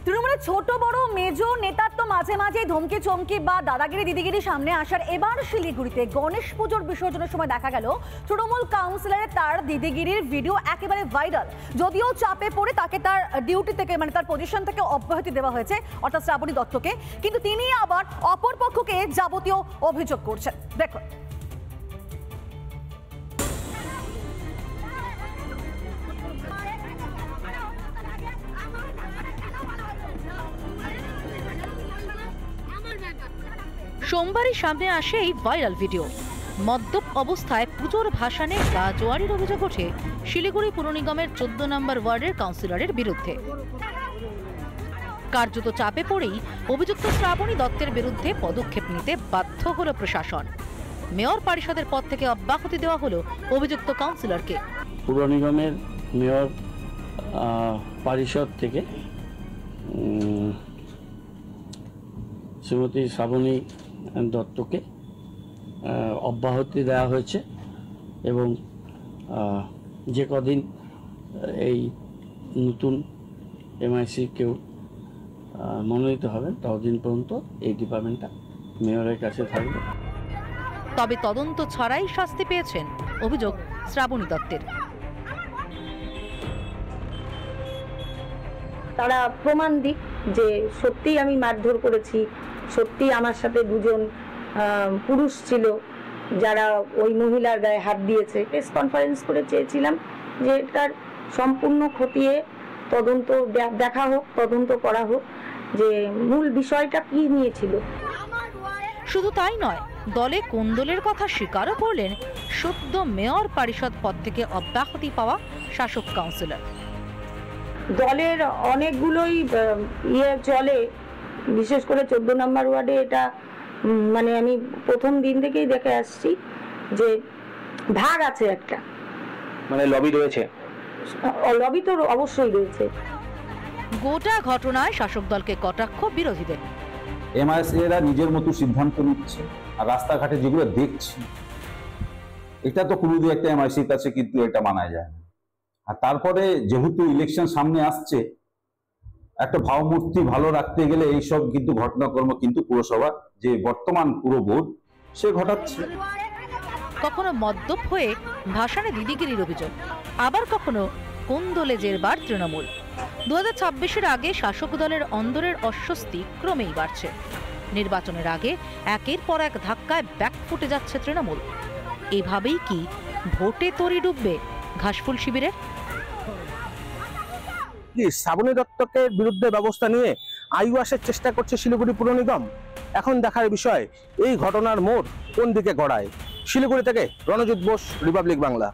তৃণমূলের ছোট বড় মেজো নেতার তো মাঝে মাঝে ধমকি চমকি বা দাদাগিরি দিদিগিরি সামনে আসার এবার শিলিগুড়িতে গণেশ পুজোর বিসর্জনের সময় দেখা গেল তৃণমূল কাউন্সিলরের তার দিদিগিরির ভিডিও একেবারে ভাইরাল। যদিও চাপে পড়ে তাকে তার ডিউটি থেকে তার পজিশন থেকে অব্যাহতি দেওয়া হয়েছে অর্থাৎ শ্রাবণী দত্তকে, কিন্তু তিনি আবার অপর পক্ষকে যাবতীয় অভিযোগ করছেন। দেখুন। সোমবারই সামনে আসে এই ভাইরাল ভিডিও। মদ্যপ অবস্থায় পুজোর ভাসানে গা জোয়ারির অভিযোগ ওঠে শিলিগুড়ি পুর নিগমের 14 নম্বর ওয়ার্ডের কাউন্সিলরের বিরুদ্ধে। কার্যত চাপে পড়েই অভিযুক্ত শ্রাবণী দত্তের বিরুদ্ধে পদক্ষেপ নিতে বাধ্য হল প্রশাসন। মেয়র পরিষদের পদ থেকে অব্যাহতি দেওয়া হলো অভিযুক্ত কাউন্সিলরকে। পুর নিগমের মেয়র পরিষদ থেকে শ্রীমতী শ্রাবণী দত্তকে অব্যাহতি দেওয়া হয়েছে এবং যে কদিন এই নতুন এমআইসি কেউ মনোনীত হবেন ততদিন পর্যন্ত এই ডিপার্টমেন্টটা মেয়রের কাছে থাকবে। তবে তদন্ত ছাড়াই শাস্তি পেয়েছেন অভিযোগ শ্রাবণী দত্তের। তারা প্রমাণ দিক যে সত্যিই আমি মারধর করেছি, সত্যি আমার সাথে দুজন পুরুষ ছিল যারা ওই মহিলার গায়ে হাত দিয়েছে। প্রেস কনফারেন্স করে চেয়েছিলাম যে এটার সম্পূর্ণ খতিয়ে তদন্ত দেখা হোক, তদন্ত করা হোক যে মূল বিষয়টা কি নিয়েছিল। শুধু তাই নয়, দলে কোন্দলের কথা স্বীকারও করলেন সদ্য মেয়র পরিষদ পদ থেকে অব্যাহতি পাওয়া শাসক কাউন্সিলর। দলের অনেকগুলোই চলে, বিশেষ করে 14 নম্বর ওয়ার্ডে এটা মানে আমি প্রথম দিন থেকেই দেখে আসছি যে ভাগ আছে একটা, মানে লবি রয়েছে। লবি তো অবশ্যই রয়েছে। গোটা ঘটনায় শাসক দলকে কটাক্ষ বিরোধীদের। এমআইএসএরা নিজের মতো সিদ্ধান্ত নিচ্ছে, আর রাস্তাঘাটে যেগুলো দেখছি এটা তো কোনো একটা এমআইসির কাছে কিন্তু এটা মানা যায় না। আর তারপরে যেহেতু ইলেকশন সামনে আসছে, একটা ভাবমূর্তি ভালো রাখতে গেলে এইসব কিন্তু ঘটনাক্রম কিন্তু পুরসভা যে বর্তমান পুরো বোর্ড সে ঘটাচ্ছে। কখনো মদ্যপ হয়ে ভাসানে দিদিগিরির অভিযোগ, আবার কখনো কোন্দলে জেরবার তৃণমূল। 2026-এর আগে শাসক দলের অন্দরের অস্বস্তি ক্রমেই বাড়ছে। নির্বাচনের আগে একের পর এক ধাক্কায় ব্যাকফুটে যাচ্ছে তৃণমূল। এভাবেই কি ভোটে তরি ডুববে ঘাসফুল শিবিরের? শ্রাবণী দত্তকে বিরুদ্ধে ব্যবস্থা নিয়ে আইওয়াসের চেষ্টা করছে শিলিগুড়ি পুর নিগম। এখন দেখার বিষয় এই ঘটনার মোড় কোন দিকে গড়ায়। শিলিগুড়ি থেকে রণজিৎ বোস, রিপাবলিক বাংলা।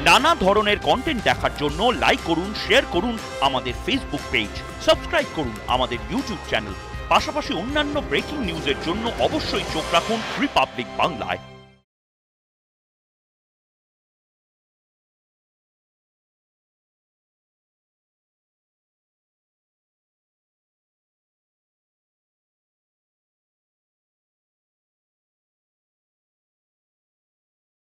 নানা ধরনের কন্টেন্ট দেখার জন্য লাইক করুন, শেয়ার করুন আমাদের ফেসবুক পেজ, সাবস্ক্রাইব করুন আমাদের ইউটিউব চ্যানেল। পাশাপাশি অন্যান্য ব্রেকিং নিউজের জন্য অবশ্যই চোখ রাখুন রিপাবলিক বাংলায়।